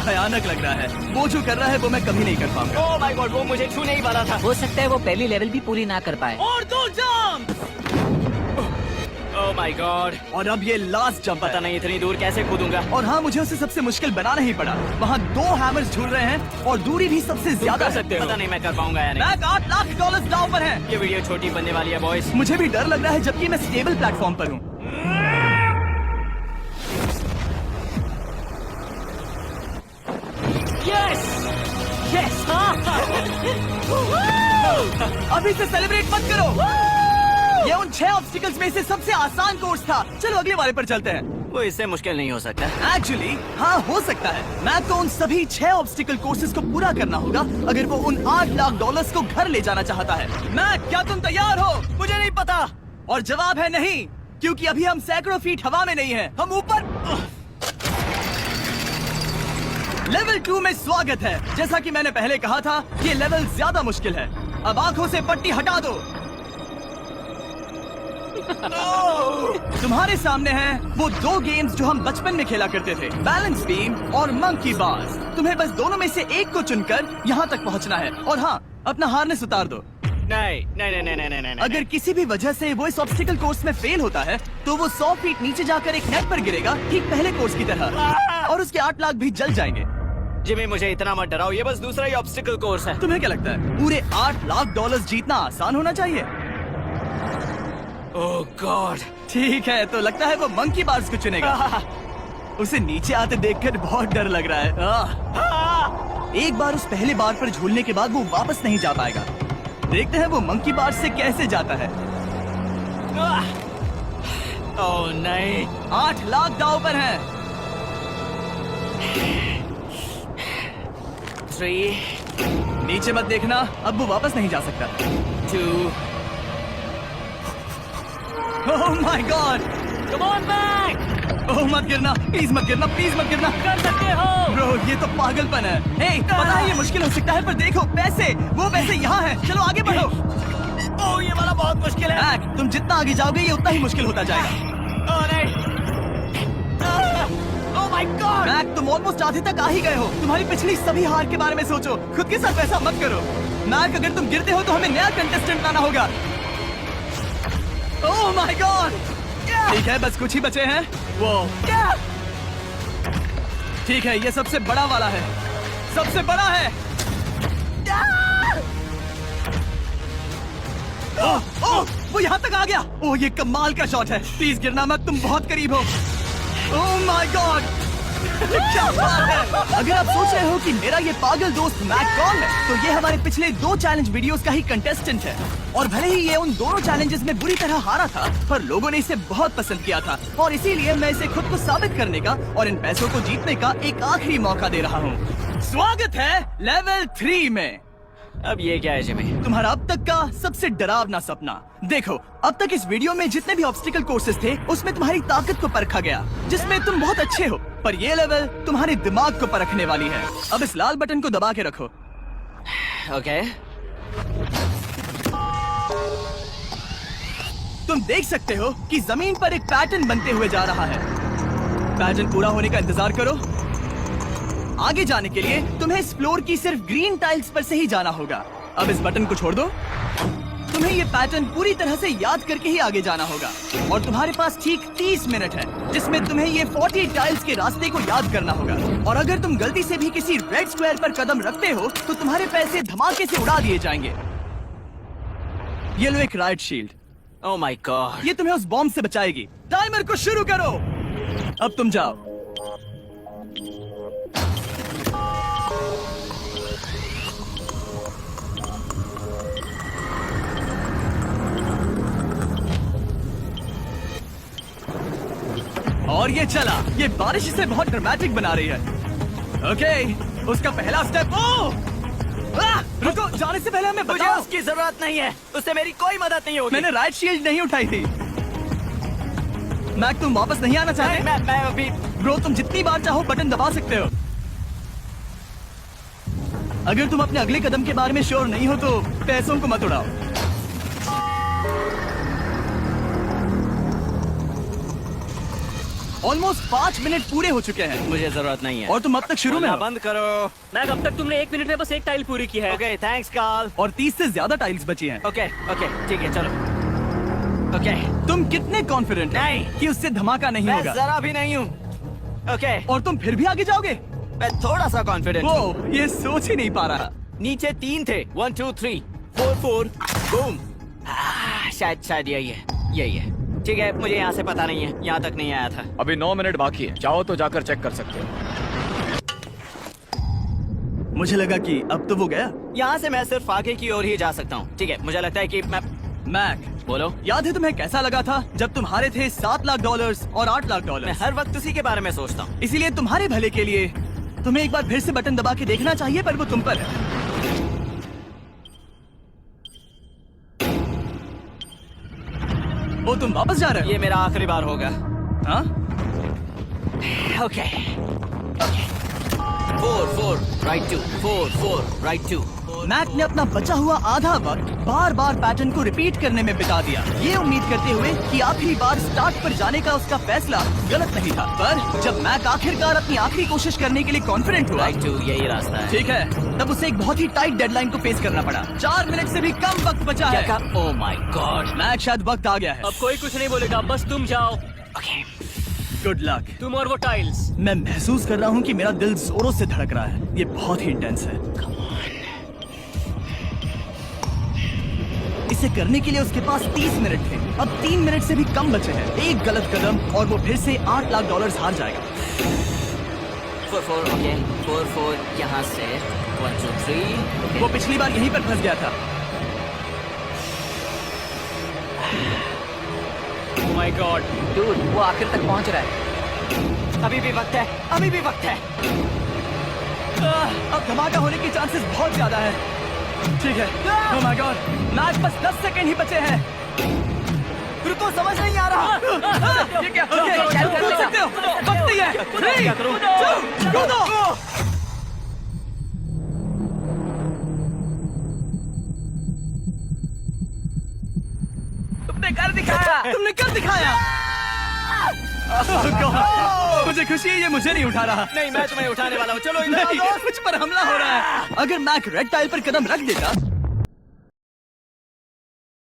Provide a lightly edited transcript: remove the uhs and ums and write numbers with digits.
भयानक लग रहा है। वो जो कर रहा है वो मैं कभी नहीं कर पाऊंगा। ओह माय गॉड, वो मुझे छूने ही वाला था। हो सकता है वो पहली लेवल भी पूरी ना कर पाए। और 2 जंप। ओह माय गॉड, और अब ये लास्ट जंप पता नहीं इतनी दूर कैसे कूदूंगा। और हाँ, मुझे उसे सबसे मुश्किल बनाना ही पड़ा। वहाँ 2 हैमर्स झूल रहे हैं और दूरी भी सबसे ज्यादा कर सकते हो। पता नहीं मैं कर पाऊंगा या नहीं। मैक $8 लाख दांव पर है। ये वीडियो छोटी बनने वाली है बॉयज। मुझे भी डर लग रहा है जबकि मैं स्टेबल प्लेटफॉर्म पर हूँ। यस यस, अभी से सेलिब्रेट मत करो। ये उन 6 ऑब्स्टिकल्स में से सबसे आसान कोर्स था। चलो अगले वाले पर चलते हैं। वो इससे मुश्किल नहीं हो सकता। एक्चुअली हाँ, हो सकता है। मैक को उन सभी 6 ऑब्स्टिकल कोर्सेज को पूरा करना होगा अगर वो उन $8 लाख को घर ले जाना चाहता है। मैक, क्या तुम तैयार हो? मुझे नहीं पता। और जवाब है नहीं, क्योंकि अभी हम सैकड़ों फीट हवा में नहीं हैं। हम ऊपर। लेवल 2 में स्वागत है। जैसा कि मैंने पहले कहा था, ये लेवल ज्यादा मुश्किल है। अब आंखों से पट्टी हटा दो। तुम्हारे सामने हैं वो 2 गेम्स जो हम बचपन में खेला करते थे, बैलेंस बीम और मंकी बार्स। तुम्हें बस दोनों में से एक को चुनकर यहाँ तक पहुँचना है। और हाँ, अपना हार्नेस उतार दो। नहीं नहीं नहीं नहीं नहीं नहीं। अगर किसी भी वजह से वो इस ऑब्स्टिकल कोर्स में फेल होता है तो वो 100 फीट नीचे जाकर एक नेट पर गिरेगा, ठीक पहले कोर्स की तरह, और उसके 8 लाख भी जल जाएंगे। जिमी, मुझे इतना मत डराओ, ये बस दूसरा ही ऑब्स्टिकल कोर्स है। तुम्हें क्या लगता है पूरे $8 लाख जीतना आसान होना चाहिए? ओह गॉड। ठीक है, तो लगता है वो मंकी बार्स को चुनेगा। उसे नीचे आते देखकर बहुत डर लग रहा है। एक बार उस पहले बार पर झूलने के बाद वो वापस नहीं जा पाएगा। देखते हैं वो मंकी बार्स से कैसे जाता है। ओह नहीं, 8 लाख दांव पर हैं। 3 नीचे मत देखना, अब वो वापस नहीं जा सकता। 2 oh my god, come on back. Oh मत गिरना, प्लीज मत गिरना, प्लीज मत गिरना। कर सकते हो। ब्रो, ये तो पागलपन है। हे, पता है ये मुश्किल हो सकता है, पर देखो पैसे, वो पैसे यहाँ हैं। चलो आगे बढ़ो। ओह, ये वाला बहुत मुश्किल है। मैक, तुम जितना आगे जाओगे ये उतना ही मुश्किल होता जाएगा। ओह नहीं। ओह माय गॉड। मैक, तुम ऑलमोस्ट आधे तक आ ही गए हो। तुम्हारी पिछली सभी हार के बारे में सोचो, खुद के साथ वैसा मत करो। मैक, अगर तुम गिरते हो तो हमें नया कंटेस्टेंट लाना होगा। ओह माय गॉड। ठीक है, बस कुछ ही बचे हैं। वो ठीक है, ये सबसे बड़ा वाला है, सबसे बड़ा है। ओह ओह, वो यहाँ तक आ गया। ओह, ये कमाल का शॉट है। प्लीज गिरना मत, तुम बहुत करीब हो। ओह माय गॉड, क्या बात है। अगर आप सोच रहे हो कि मेरा ये पागल दोस्त मैक कौन है, तो ये हमारे पिछले 2 चैलेंज वीडियोस का ही कंटेस्टेंट है। और भले ही ये उन दोनों चैलेंजेस में बुरी तरह हारा था, पर लोगों ने इसे बहुत पसंद किया था, और इसीलिए मैं इसे खुद को साबित करने का और इन पैसों को जीतने का एक आखिरी मौका दे रहा हूँ। स्वागत है लेवल 3 में। अब ये क्या है जिमी? तुम्हारा अब तक का सबसे डरावना सपना। देखो, अब तक इस वीडियो में जितने भी ऑब्स्टिकल कोर्सेज थे उसमें तुम्हारी ताकत को परखा गया, जिसमें तुम बहुत अच्छे हो, पर ये लेवल तुम्हारे दिमाग को परखने वाली है। अब इस लाल बटन को दबा के रखो। ओके। तुम देख सकते हो कि जमीन पर एक पैटर्न बनते हुए जा रहा है। पैटर्न पूरा होने का इंतजार करो। आगे जाने के लिए तुम्हें इस फ्लोर की सिर्फ ग्रीन टाइल्स पर से ही जाना होगा। अब इस बटन को छोड़ दो। तुम्हें ये पैटर्न पूरी तरह से याद करके ही आगे जाना होगा, और तुम्हारे पास ठीक 30 मिनट है जिसमें तुम्हें ये 40 टाइल्स के रास्ते को याद करना होगा। और अगर तुम गलती से भी किसी रेड स्क्वायर पर कदम रखते हो तो तुम्हारे पैसे धमाके से उड़ा दिए जाएंगे। ये लो एक right shield. Oh my God. ये तुम्हें उस बॉम्ब से बचाएगी। टाइमर को शुरू करो। अब तुम जाओ। और ये चला। ये बारिश इसे बहुत ड्रामेटिक बना रही है। ओके, उसका पहला स्टेप। रुको, जाने से पहले हमें मुझे बताओ। उसकी जरूरत नहीं है, उससे मेरी कोई मदद नहीं होगी। मैंने राइट शील्ड नहीं उठाई थी। मैक, तुम वापस नहीं आना चाहते? मैं अभी। ब्रो, तुम जितनी बार चाहो बटन दबा सकते हो। अगर तुम अपने अगले कदम के बारे में श्योर नहीं हो तो पैसों को मत उड़ाओ। ऑलमोस्ट 5 मिनट पूरे हो चुके हैं मुझे जरूरत नहीं है। और तुम अब तक शुरू में बोलना हो। बंद करो। मैक, अब तक तुमने 1 मिनट में बस एक टाइल पूरी की है। Okay thanks Carl. और 30 से ज्यादा टाइल्स बची हैं। ओके ओके ठीक है चलो। ओके तुम कितने कॉन्फिडेंट हो नहीं। कि उससे धमाका नहीं मैं होगा? जरा भी नहीं हूँ। ओके और तुम फिर भी आगे जाओगे? मैं थोड़ा सा कॉन्फिडेंट हूँ। वो ये सोच ही नहीं पा रहा। नीचे 3 थे, 1 2 3 4 4 बूम। शायद यही है। ठीक है, मुझे यहाँ से पता नहीं है, यहाँ तक नहीं आया था। अभी 9 मिनट बाकी है, चाहो तो जाकर चेक कर सकते हो। मुझे लगा कि अब तो वो गया। यहाँ से मैं सिर्फ आगे की ओर ही जा सकता हूँ। ठीक है, मुझे लगता है कि मैं मैक, बोलो। याद है तुम्हें कैसा लगा था जब तुम हारे थे $7 लाख और $8 लाख? मैं हर वक्त उसी के बारे में सोचता हूँ। इसीलिए तुम्हारे भले के लिए तुम्हें एक बार फिर से बटन दबा के देखना चाहिए, पर वो तुम पर है। ओ, तुम वापस जा रहे हो? ये मेरा आखिरी बार होगा। हाँ? Okay 4 4 right 2 4 4 right 2। मैक ने अपना बचा हुआ आधा वक्त बार बार पैटर्न को रिपीट करने में बिता दिया, ये उम्मीद करते हुए कि आखिरी बार स्टार्ट पर जाने का उसका फैसला गलत नहीं था। पर जब मैक आखिरकार अपनी आखिरी कोशिश करने के लिए कॉन्फिडेंट हुआ, राइट 2 यही रास्ता है। ठीक है, तब उसे एक बहुत ही टाइट डेडलाइन को फेस करना पड़ा। 4 मिनट से भी कम वक्त बचा है। ओह माय गॉड। मैक, शायद वक्त आ गया है। अब कोई कुछ नहीं बोलेगा, बस तुम जाओ। Okay good luck. तुम और वो टाइल्स। मैं महसूस कर रहा हूँ कि मेरा दिल जोरों से धड़क रहा है। ये बहुत ही इंटेंस है। इसे करने के लिए उसके पास 30 मिनट थे। अब 3 मिनट से भी कम बचे हैं। एक गलत कदम और वो फिर से $8 लाख हार जाएगा। 4 4 ओके 4 4 यहाँ से 1 2 3। वो पिछली बार यहीं पर फंस गया था। ओह माय गॉड। डूड, वो आखिर तक पहुंच रहा है। अभी भी वक्त है, अभी भी वक्त है। अब धमाका होने की चांसेस बहुत ज्यादा है। ठीक है। ओह माय गॉड, मैच बस 10 सेकंड ही बचे हैं। रुको, समझ नहीं आ रहा। ये क्या? ओके, कर सकते हो। वक्त नहीं है। 3 2 कूदो। तुमने कर दिखाया। तुमने कर दिखाया। Oh God, मुझे खुशी है ये मुझे नहीं उठा रहा। नहीं, मैं तुम्हें उठाने वाला हूँ। चलो इधर नहीं, आओ। मुझ पर हमला हो रहा है। अगर मैक रेड टाइल पर कदम रख देता